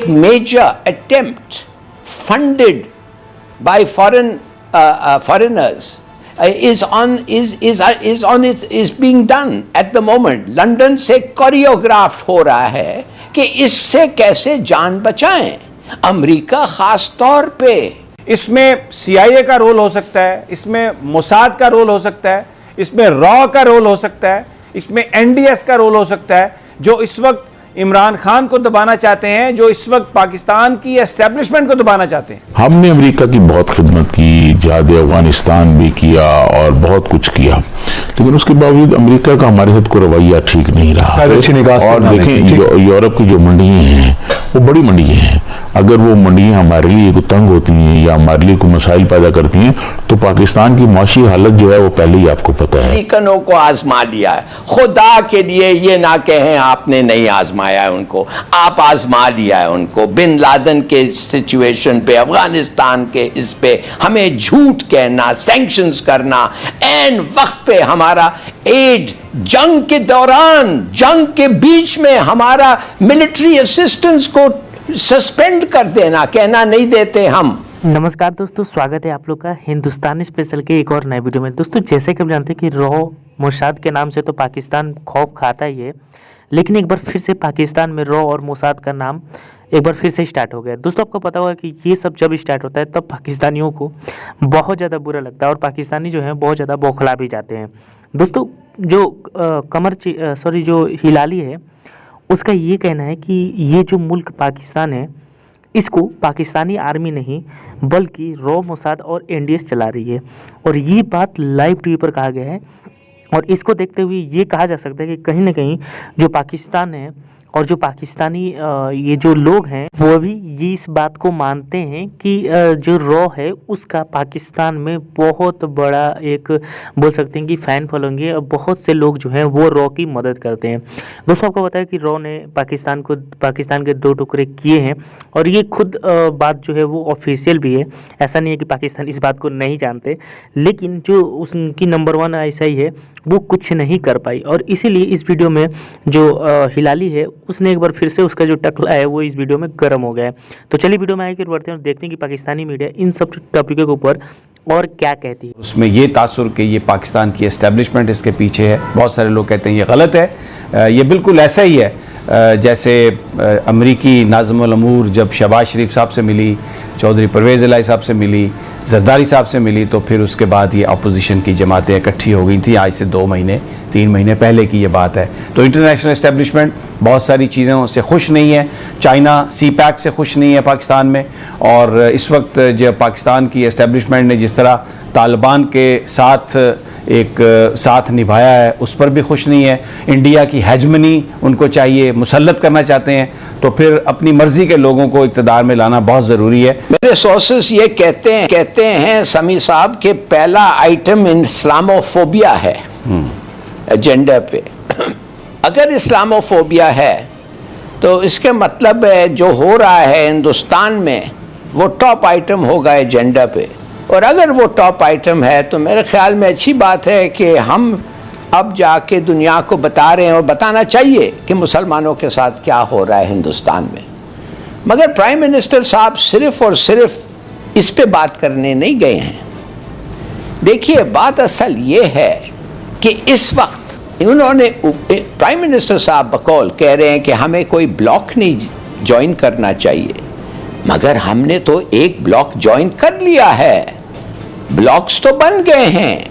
Major attempt funded by foreigners is being done at the moment. London से choreographed हो रहा है कि इससे कैसे जान बचाएं, अमेरिका खास तौर पे। इसमें CIA का रोल हो सकता है, इसमें मोसाद का रोल हो सकता है, इसमें रॉ का रोल हो सकता है, इसमें NDS का रोल हो सकता है, जो इस वक्त इमरान खान को दबाना चाहते हैं, जो इस वक्त पाकिस्तान की एस्टेब्लिशमेंट को दबाना चाहते हैं। हमने अमेरिका की बहुत खिदमत की, जहाद अफगानिस्तान भी किया और बहुत कुछ किया, लेकिन उसके बावजूद अमेरिका का हमारे साथ कोई रवैया ठीक नहीं रहा। और देखें यूरोप की जो मंडियां हैं वो बड़ी मंडियां हैं, अगर वो मंडियां हमारे लिए तंग होती हैं या हमारे लिए कोई मसाइल पैदा करती हैं तो पाकिस्तान की माशी हालत जो है वो पहले ही आपको पता है। अमेरिकनों को आजमा लिया है, खुदा के लिए ये ना कहें आपने नहीं आजमाया है उनको, आप आजमा लिया है उनको। बिन लादेन के सिचुएशन पे, अफगानिस्तान के इस पे हमें झूठ कहना, सैंक्शंस करना, एन वक्त पे हमारा एड, जंग के दौरान, जंग के बीच में हमारा मिलिट्री असिस्टेंस को सस्पेंड कर देना, कहना नहीं देते हम। नमस्कार दोस्तों, स्वागत है आप लोग का हिंदुस्तानी स्पेशल के एक और नए वीडियो में। दोस्तों जैसे कि आप जानते हैं कि रॉ मोसाद के नाम से तो पाकिस्तान खौफ खाता ही है, लेकिन एक बार फिर से पाकिस्तान में रॉ और मोसाद का नाम एक बार फिर से स्टार्ट हो गया। दोस्तों आपको पता होगा कि ये सब जब स्टार्ट होता है तब पाकिस्तानियों को बहुत ज़्यादा बुरा लगता है और पाकिस्तानी जो है बहुत ज़्यादा बौखला भी जाते हैं। दोस्तों जो जो हिलाली है उसका ये कहना है कि ये जो मुल्क पाकिस्तान है इसको पाकिस्तानी आर्मी नहीं बल्कि रॉ मोसाद और NDS चला रही है, और ये बात लाइव टीवी पर कहा गया है। और इसको देखते हुए ये कहा जा सकता है कि कहीं ना कहीं जो पाकिस्तान है और जो पाकिस्तानी ये जो लोग हैं वो भी ये इस बात को मानते हैं कि जो रॉ है उसका पाकिस्तान में बहुत बड़ा एक बोल सकते हैं कि फ़ैन फॉलोइंग है, और बहुत से लोग जो हैं वो रॉ की मदद करते हैं। दोस्तों आपको पता है कि रॉ ने पाकिस्तान के 2 टुकड़े किए हैं, और ये खुद बात जो है वो ऑफिशियल भी है। ऐसा नहीं है कि पाकिस्तान इस बात को नहीं जानते, लेकिन जो उनकी नंबर 1 ऐसा ही है वो कुछ नहीं कर पाई। और इसीलिए इस वीडियो में जो हिलाली है उसने एक बार फिर से उसका जो टकला है वो इस वीडियो में गर्म हो गया है। तो चलिए वीडियो में आगे बढ़ते हैं और देखते हैं कि पाकिस्तानी मीडिया इन सब टॉपिकों के ऊपर और क्या कहती है। उसमें ये तासुर कि ये पाकिस्तान की एस्टेब्लिशमेंट इसके पीछे है। बहुत सारे लोग कहते हैं ये गलत है। ये बिल्कुल ऐसा ही है जैसे अमरीकी नाज़िमुल अमूर जब शहबाज शरीफ साहब से मिली, चौधरी परवेज़ इलाही साहब से मिली, जरदारी साहब से मिली, तो फिर उसके बाद ये अपोजिशन की जमातें इकट्ठी हो गई थी। आज से 2-3 महीने पहले की ये बात है। तो इंटरनेशनल एस्टेब्लिशमेंट बहुत सारी चीज़ों से खुश नहीं है। चाइना CPAC से खुश नहीं है पाकिस्तान में, और इस वक्त जो पाकिस्तान की एस्टेब्लिशमेंट ने जिस तरह तालिबान के साथ एक साथ निभाया है उस पर भी खुश नहीं है। इंडिया की हेजमनी उनको चाहिए, मुसल्लत करना चाहते हैं, तो फिर अपनी मर्जी के लोगों को इक़्तिदार में लाना बहुत ज़रूरी है। मेरे सोर्सेस ये कहते हैं समी साहब के पहला आइटम इस्लामोफोबिया है एजेंडा पे। अगर इस्लामोफोबिया है तो इसके मतलब है जो हो रहा है हिंदुस्तान में वो टॉप आइटम होगा एजेंडा पे, और अगर वो टॉप आइटम है तो मेरे ख्याल में अच्छी बात है कि हम अब जाके दुनिया को बता रहे हैं, और बताना चाहिए कि मुसलमानों के साथ क्या हो रहा है हिंदुस्तान में। मगर प्राइम मिनिस्टर साहब सिर्फ और सिर्फ इस पे बात करने नहीं गए हैं। देखिए बात असल ये है कि इस वक्त उन्होंने प्राइम मिनिस्टर साहब बकौल कह रहे हैं कि हमें कोई ब्लॉक नहीं ज्वाइन करना चाहिए, मगर हमने तो एक ब्लॉक ज्वाइन कर लिया है, ब्लॉक्स तो बन गए हैं।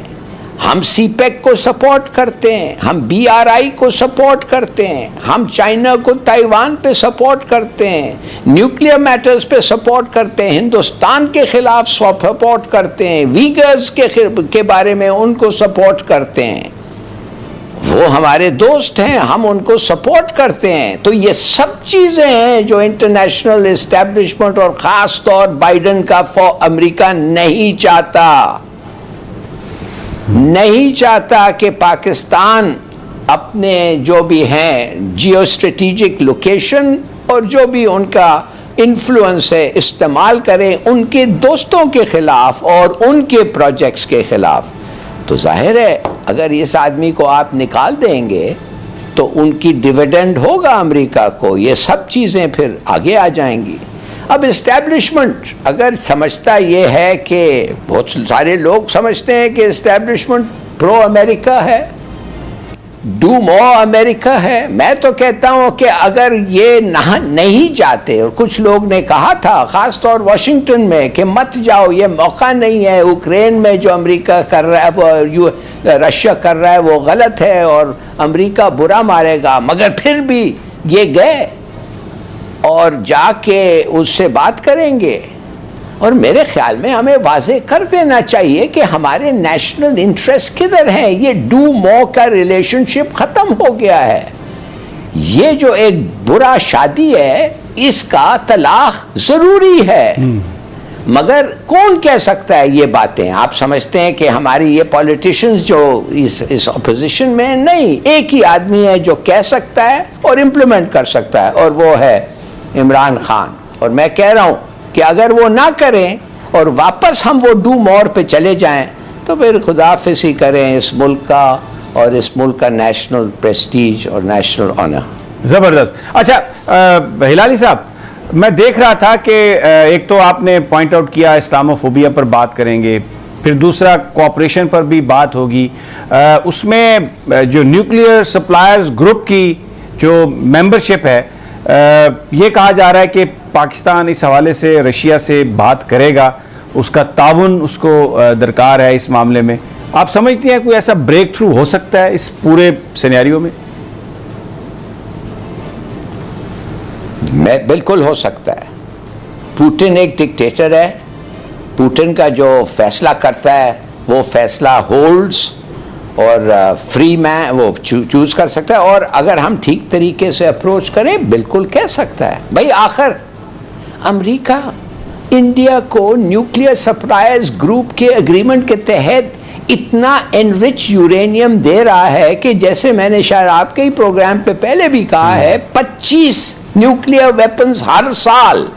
हम CPEC को सपोर्ट करते हैं, हम BRI को सपोर्ट करते हैं, हम चाइना को ताइवान पे सपोर्ट करते हैं, न्यूक्लियर मैटर्स पे सपोर्ट करते हैं, हिंदुस्तान के खिलाफ सपोर्ट करते हैं, वीगर्स के बारे में उनको सपोर्ट करते हैं। वो हमारे दोस्त हैं, हम उनको सपोर्ट करते हैं। तो ये सब चीजें हैं जो इंटरनेशनल एस्टेब्लिशमेंट और खास तौर बाइडेन का अमेरिका नहीं चाहता कि पाकिस्तान अपने जो भी हैं जियो स्ट्रेटेजिक लोकेशन और जो भी उनका इन्फ्लुएंस है इस्तेमाल करें उनके दोस्तों के खिलाफ और उनके प्रोजेक्ट्स के खिलाफ। तो जाहिर है अगर इस आदमी को आप निकाल देंगे तो उनकी डिविडेंड होगा अमेरिका को, ये सब चीज़ें फिर आगे आ जाएंगी। अब इस्टेब्लिशमेंट अगर समझता ये है कि बहुत सारे लोग समझते हैं कि इस्टेब्लिशमेंट प्रो अमेरिका है, डू मोर अमेरिका है। मैं तो कहता हूं कि अगर ये नहीं जाते, और कुछ लोग ने कहा था खास तौर वाशिंगटन में कि मत जाओ, ये मौका नहीं है, यूक्रेन में जो अमेरिका कर रहा है वो रशिया कर रहा है वो गलत है और अमेरिका बुरा मारेगा, मगर फिर भी ये गए और जाके उससे बात करेंगे। और मेरे ख्याल में हमें वाजे कर देना चाहिए कि हमारे नेशनल इंटरेस्ट किधर हैं। ये डू मो का रिलेशनशिप खत्म हो गया है। ये जो एक बुरा शादी है इसका तलाक जरूरी है, मगर कौन कह सकता है ये बातें? आप समझते हैं कि हमारी ये पॉलिटिशियंस जो इस ऑपोजिशन में, नहीं, एक ही आदमी है जो कह सकता है और इम्प्लीमेंट कर सकता है, और वो है इमरान खान। और मैं कह रहा हूं कि अगर वो ना करें और वापस हम वो डू मोर पे चले जाएं तो फिर खुदाफिसी करें इस मुल्क का और इस मुल्क का नेशनल प्रेस्टीज और नेशनल ऑनर। ज़बरदस्त। अच्छा हिलाली साहब, मैं देख रहा था कि एक तो आपने पॉइंट आउट किया इस्लामोफोबिया पर बात करेंगे, फिर दूसरा कोऑपरेशन पर भी बात होगी। उसमें जो न्यूक्लियर सप्लायर्स ग्रुप की जो मेंबरशिप है, ये कहा जा रहा है कि पाकिस्तान इस हवाले से रशिया से बात करेगा, उसका ताउन उसको दरकार है इस मामले में। आप समझते हैं कोई ऐसा ब्रेक थ्रू हो सकता है इस पूरे सिनेरियो में? मैं बिल्कुल हो सकता है। पुतिन एक डिक्टेटर है, पुतिन का जो फैसला करता है वो फैसला होल्ड्स, और फ्री मैन वो चूज कर सकता है, और अगर हम ठीक तरीके से अप्रोच करें बिल्कुल कह सकता है। भाई आखिर अमेरिका इंडिया को न्यूक्लियर सप्लायर्स ग्रुप के एग्रीमेंट के तहत इतना एनरिच यूरेनियम दे रहा है कि जैसे मैंने शायद आपके ही प्रोग्राम पे पहले भी कहा है, 25 न्यूक्लियर वेपन्स हर साल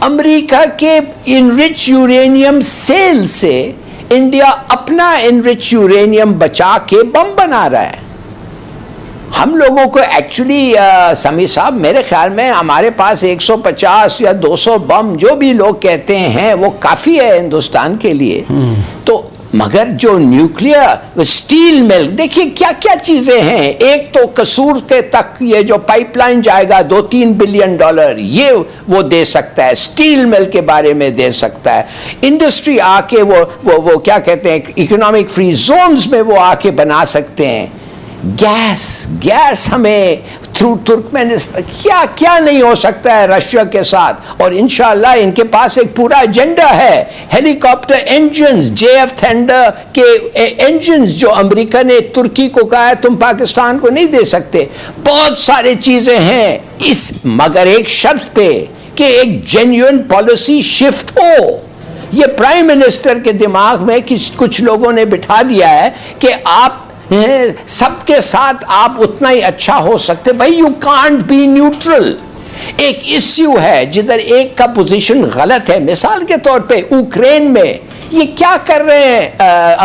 अमेरिका के इनरिच यूरेनियम सेल से इंडिया अपना इनरिच यूरेनियम बचा के बम बना रहा है। हम लोगों को एक्चुअली समी साहब, मेरे ख्याल में हमारे पास 150 या 200 बम जो भी लोग कहते हैं वो काफ़ी है हिंदुस्तान के लिए। तो मगर जो न्यूक्लियर स्टील मिल, देखिए क्या क्या चीज़ें हैं। एक तो कसूर के तक ये जो पाइपलाइन जाएगा $2-3 बिलियन, ये वो दे सकता है। स्टील मिल के बारे में दे सकता है। इंडस्ट्री आके वो क्या कहते हैं, इकोनॉमिक फ्री जोन्स में वो आके बना सकते हैं। गैस हमें थ्रू तुर्कमेनिस्तान, क्या क्या नहीं हो सकता है रशिया के साथ। और इंशाल्लाह इनके पास एक पूरा एजेंडा है। हेलीकॉप्टर इंजन्स, JF थंडर के इंजन्स जो अमेरिका ने तुर्की को कहा है तुम पाकिस्तान को नहीं दे सकते। बहुत सारी चीजें हैं मगर एक शर्त पे कि एक जेन्युइन पॉलिसी शिफ्ट हो। ये प्राइम मिनिस्टर के दिमाग में कुछ लोगों ने बिठा दिया है कि आप सबके साथ आप उतना ही अच्छा हो सकते। भाई यू कांट बी न्यूट्रल। एक इश्यू है जिधर एक का पोजीशन गलत है। मिसाल के तौर पे यूक्रेन में ये क्या कर रहे हैं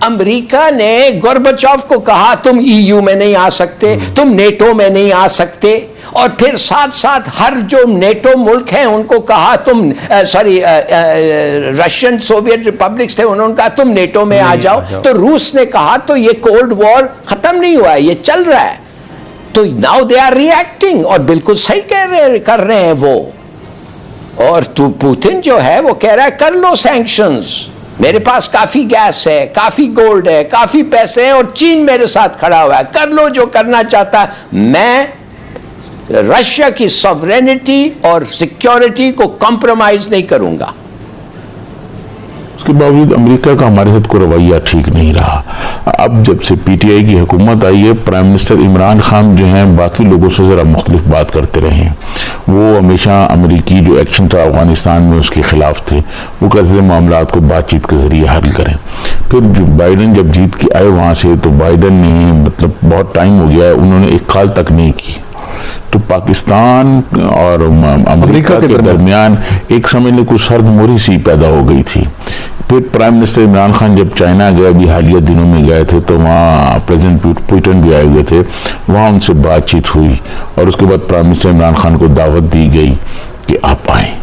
अमेरिका ने गोर्बाचोव को कहा तुम EU में नहीं आ सकते, तुम नेटो में नहीं आ सकते, और फिर साथ साथ हर जो नेटो मुल्क हैं उनको कहा तुम रशियन सोवियत रिपब्लिक्स थे उन्होंने कहा तुम नेटो में आ जाओ। तो रूस ने कहा, तो ये कोल्ड वॉर खत्म नहीं हुआ है, ये चल रहा है। तो नाउ दे आर रिएक्टिंग, और बिल्कुल सही कर रहे हैं वो। और पुतिन जो है वो कह रहा है कर लो सैंक्शंस, मेरे पास काफी गैस है, काफी गोल्ड है, काफी पैसे हैं, और चीन मेरे साथ खड़ा हुआ है, कर लो जो करना चाहता है। मैं रशिया की सॉवरेनिटी और सिक्योरिटी को कॉम्प्रोमाइज नहीं करूंगा। उसके बावजूद अमेरिका का हमारे साथ कोई रवैया ठीक नहीं रहा। अब जब से PTI की हुकूमत आई है, प्राइम मिनिस्टर इमरान खान जो हैं बाकी लोगों से ज़रा मुख्तलिफ बात करते रहे हैं। वो हमेशा अमेरिकी जो एक्शन था अफगानिस्तान में उसके खिलाफ थे। वो कहते थे मामलात को बातचीत के ज़रिए हल करें। फिर बाइडन जब जीत के आए वहाँ से, तो बाइडन ने मतलब बहुत टाइम हो गया है, उन्होंने एक कॉल तक नहीं की। तो पाकिस्तान और अमेरिका के दरमियान एक समय में कुछ सर्द मोरी सी पैदा हो गई थी। फिर प्राइम मिनिस्टर इमरान खान जब चाइना गए, अभी हालिया दिनों में गए थे, तो वहाँ प्रेसिडेंट पुतिन भी आए हुए थे, वहाँ उनसे बातचीत हुई और उसके बाद प्राइम मिनिस्टर इमरान खान को दावत दी गई कि आप आएँ।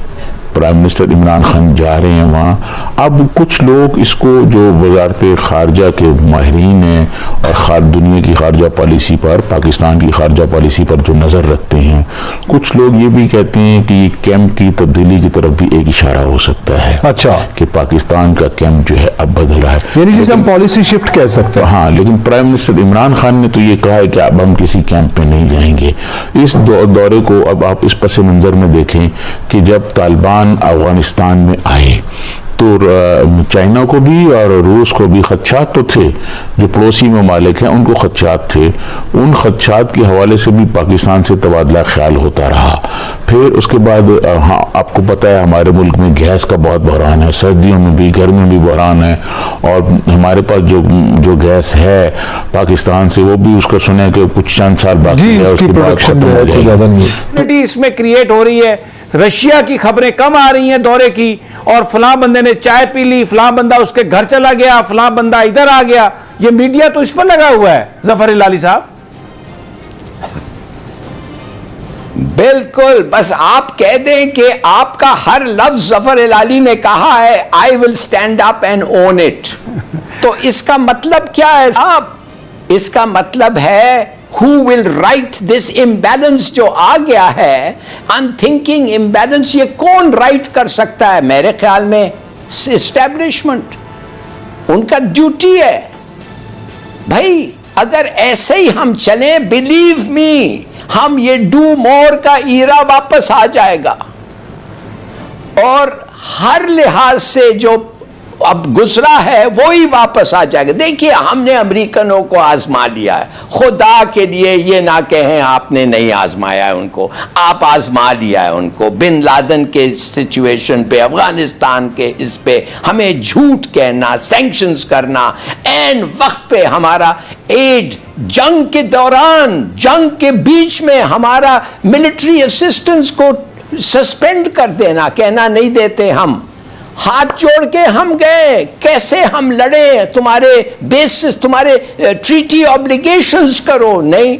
प्राइम मिनिस्टर इमरान खान जा रहे हैं वहाँ। अब कुछ लोग इसको, जो वजारत खारजा के माहिरीन हैं और दुनिया की खारजा पॉलिसी पर, पाकिस्तान की खारजा पॉलिसी पर जो नज़र रखते हैं, कुछ लोग ये भी कहते हैं कि कैंप की तब्दीली की तरफ भी एक इशारा हो सकता है। अच्छा, कि पाकिस्तान का कैंप जो है अब बदल रहा है, यानी जिसे हम पॉलिसी शिफ्ट कह सकते हैं। हाँ, लेकिन प्राइम मिनिस्टर इमरान खान ने तो ये कहा है कि अब हम किसी कैंप में नहीं जाएंगे। इस दौरे को अब आप इस पस मंज़र में देखें कि जब तालिबान अफगानिस्तान में आए तो चाइना को भी और रूस को भी खदशात तो थे, जो पड़ोसी ममालिक हैं उनको खदशात थे, उन खदशात के हवाले से भी पाकिस्तान से तबादला ख्याल होता रहा। फिर उसके बाद हाँ, आपको पता है हमारे मुल्क में गैस का बहुत बहरान है, सर्दियों में भी गर्मियों में भी बहरान है, और हमारे पास जो गैस है पाकिस्तान से, वो भी उसका सुना है कि कुछ चंद साल बाकी है, उसके बाद खत्म हो जाएगी। इसमें क्रिएट हो रही है, रशिया की खबरें कम आ रही हैं दौरे की, और फलां बंदे ने चाय पी ली, फलां बंदा उसके घर चला गया, फलां बंदा इधर आ गया। ये मीडिया तो इस पर लगा हुआ है जफर इलाली साहब। बिल्कुल, बस आप कह दें कि आपका हर लफ्ज जफर इलाली ने कहा है, I will stand up and own it. तो इसका मतलब क्या है साहब? इसका मतलब है who will right this imbalance जो आ गया है, unthinking imbalance, ये कौन राइट कर सकता है? मेरे ख्याल में एस्टेब्लिशमेंट, उनका ड्यूटी है। भाई अगर ऐसे ही हम चलें, बिलीव मी, हम ये डू मोर का ईरा वापस आ जाएगा, और हर लिहाज से जो अब गुजरा है वो ही वापस आ जाएगा। देखिए, हमने अमेरिकनों को आजमा लिया है, खुदा के लिए ये ना कहें आपने नहीं आजमाया है उनको, आप आजमा लिया है उनको। बिन लादेन के सिचुएशन पे, अफगानिस्तान के इस पे हमें झूठ कहना, सैंक्शंस करना, एंड वक्त पे हमारा एड, जंग के दौरान, जंग के बीच में हमारा मिलिट्री असिस्टेंस को सस्पेंड कर देना, कहना नहीं देते हम, हाथ जोड़ के हम गए, कैसे हम लड़े, तुम्हारे बेसिस, तुम्हारे ट्रीटी ऑब्लिगेशंस करो, नहीं,